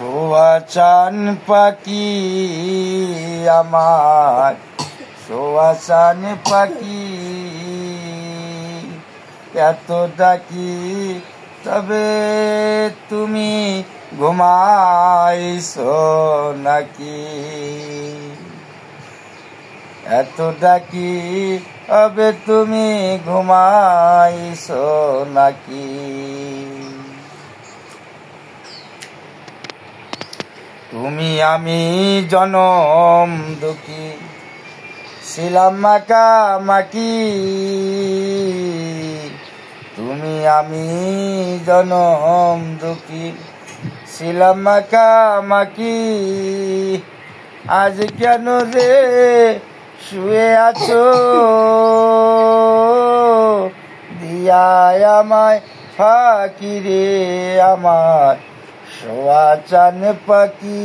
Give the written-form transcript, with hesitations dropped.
শোয়াচান পাখি আমার, শোয়াচান পাখি, এত ডাকি তবে তুমি ঘুমাইছো নাকি? এত ডাকি তবে তুমি ঘুমাইছো নাকি? তুমি আমি জনম দুঃখী ছিলাম মাখামাখি, তুমি আমি জনম দুঃখী ছিলাম মাখামাখি। আজ কেন রে শুয়ে আছো দিয়ায় আমায় ফাঁকি রে আমার শোয়াচান পাখি।